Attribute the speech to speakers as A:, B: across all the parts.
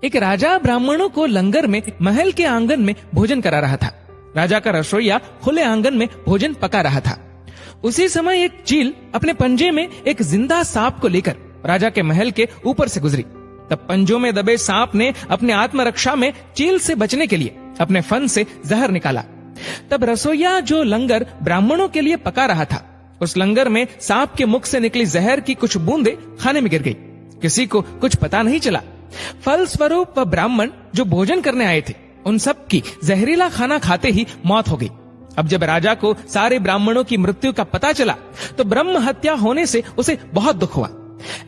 A: एक राजा ब्राह्मणों को लंगर में महल के आंगन में भोजन करा रहा था। राजा का रसोइया खुले आंगन में भोजन पका रहा था। उसी समय एक चील अपने पंजे में एक जिंदा सांप को लेकर राजा के महल के ऊपर से गुजरी। तब पंजों में दबे सांप ने अपने आत्मरक्षा में चील से बचने के लिए अपने फन से जहर निकाला। तब रसोइया जो लंगर ब्राह्मणों के लिए पका रहा था, उस लंगर में सांप के मुख से निकली जहर की कुछ बूंदें खाने में गिर गई। किसी को कुछ पता नहीं चला। फल स्वरूप ब्राह्मण जो भोजन करने आए थे, उन सब की जहरीला खाना खाते ही मौत हो गई। अब जब राजा को सारे ब्राह्मणों की मृत्यु का पता चला तो ब्रह्म हत्या होने से उसे बहुत दुख हुआ।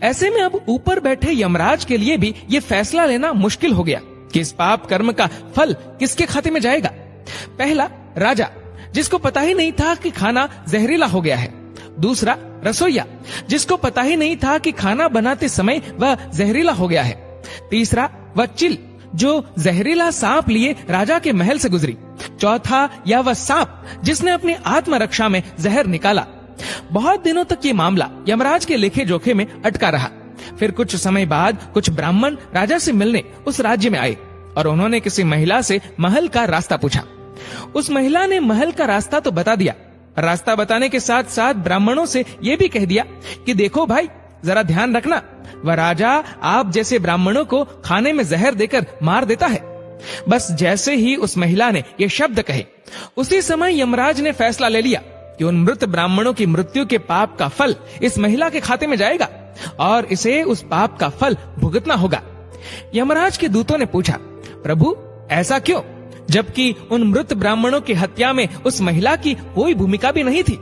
A: ऐसे में अब ऊपर बैठे यमराज के लिए भी ये फैसला लेना मुश्किल हो गया कि इस पाप कर्म का फल किसके खाते में जाएगा। पहला, राजा जिसको पता ही नहीं था कि खाना जहरीला हो गया है। दूसरा, रसोइया जिसको पता ही नहीं था कि खाना बनाते समय वह जहरीला हो गया है। तीसरा, वह चिल जो जहरीला सांप लिए राजा के महल से गुजरी। चौथा, या वह सांप जिसने अपनी आत्मरक्षा में जहर निकाला। बहुत दिनों तक ये मामला यमराज के लेखे जोखे में अटका रहा। फिर कुछ समय बाद कुछ ब्राह्मण राजा से मिलने उस राज्य में आए और उन्होंने किसी महिला से महल का रास्ता पूछा। उस महिला ने महल का रास्ता तो बता दिया। रास्ता बताने के साथ साथ ब्राह्मणों से ये भी कह दिया कि देखो भाई, जरा ध्यान रखना, वह राजा आप जैसे ब्राह्मणों को खाने में जहर देकर मार देता है। बस जैसे ही उस महिला ने ये शब्द कहे, उसी समय यमराज ने फैसला ले लिया कि उन मृत ब्राह्मणों की मृत्यु के पाप का फल इस महिला के खाते में जाएगा और इसे उस पाप का फल भुगतना होगा। यमराज के दूतों ने पूछा, प्रभु ऐसा क्यों, जबकि उन मृत ब्राह्मणों की हत्या में उस महिला की कोई भूमिका भी नहीं थी।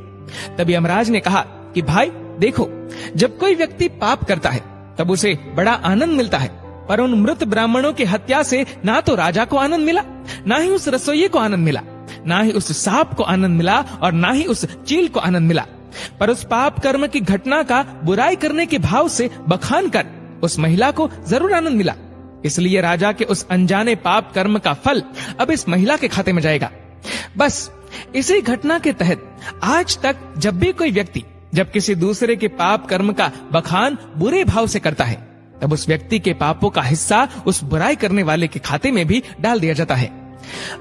A: तब यमराज ने कहा कि भाई देखो, जब कोई व्यक्ति पाप करता है तब उसे बड़ा आनंद मिलता है, पर उन मृत ब्राह्मणों की हत्या से ना तो राजा को आनंद मिला, ना ही उस रसोइये को आनंद मिला, ना ही उस सांप को आनंद मिला और ना ही उस चील को आनंद मिला। पर उस पाप कर्म की घटना का बुराई करने के भाव से बखान कर उस महिला को जरूर आनंद मिला। इसलिए राजा के उस अनजाने पाप कर्म का फल अब इस महिला के खाते में जाएगा। बस इसी घटना के तहत आज तक जब भी कोई व्यक्ति जब किसी दूसरे के पाप कर्म का बखान बुरे भाव से करता है, तब उस व्यक्ति के पापों का हिस्सा उस बुराई करने वाले के खाते में भी डाल दिया जाता है।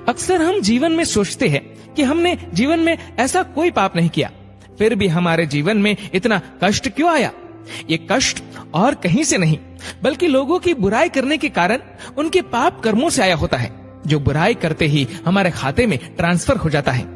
A: अक्सर हम जीवन में सोचते हैं कि हमने जीवन में ऐसा कोई पाप नहीं किया, फिर भी हमारे जीवन में इतना कष्ट क्यों आया। ये कष्ट और कहीं से नहीं, बल्कि लोगों की बुराई करने के कारण उनके पाप कर्मों से आया होता है, जो बुराई करते ही हमारे खाते में ट्रांसफर हो जाता है।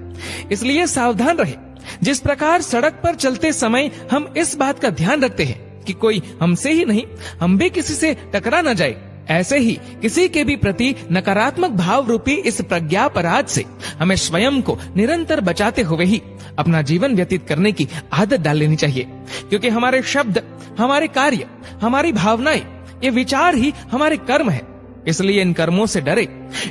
A: इसलिए सावधान रहे। जिस प्रकार सड़क पर चलते समय हम इस बात का ध्यान रखते हैं कि कोई हमसे ही नहीं, हम भी किसी से टकरा न जाए, ऐसे ही किसी के भी प्रति नकारात्मक भाव रूपी इस प्रज्ञापराध से हमें स्वयं को निरंतर बचाते हुए ही अपना जीवन व्यतीत करने की आदत डाल लेनी चाहिए। क्योंकि हमारे शब्द, हमारे कार्य, हमारी भावनाएं, ये विचार ही हमारे कर्म है। इसलिए इन कर्मों से डरे।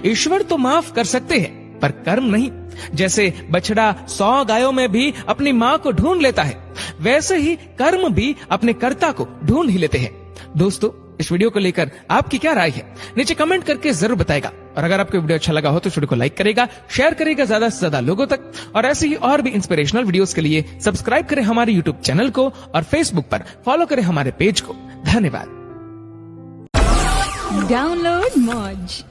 A: ईश्वर तो माफ कर सकते हैं, पर कर्म नहीं। जैसे बछड़ा 100 गायों में भी अपनी माँ को ढूंढ लेता है, वैसे ही कर्म भी अपने कर्ता को ढूंढ ही लेते हैं। दोस्तों, इस वीडियो को लेकर आपकी क्या राय है, नीचे कमेंट करके जरूर बताएगा। और अगर आपको वीडियो अच्छा लगा हो तो वीडियो को लाइक करेगा, शेयर करेगा ज्यादा से ज्यादा लोगों तक। और ऐसे ही और भी इंस्पिरेशनल वीडियोस के लिए सब्सक्राइब करें हमारे यूट्यूब चैनल को और फेसबुक पर फॉलो करें हमारे पेज को। धन्यवाद।
B: डाउनलोड मौज।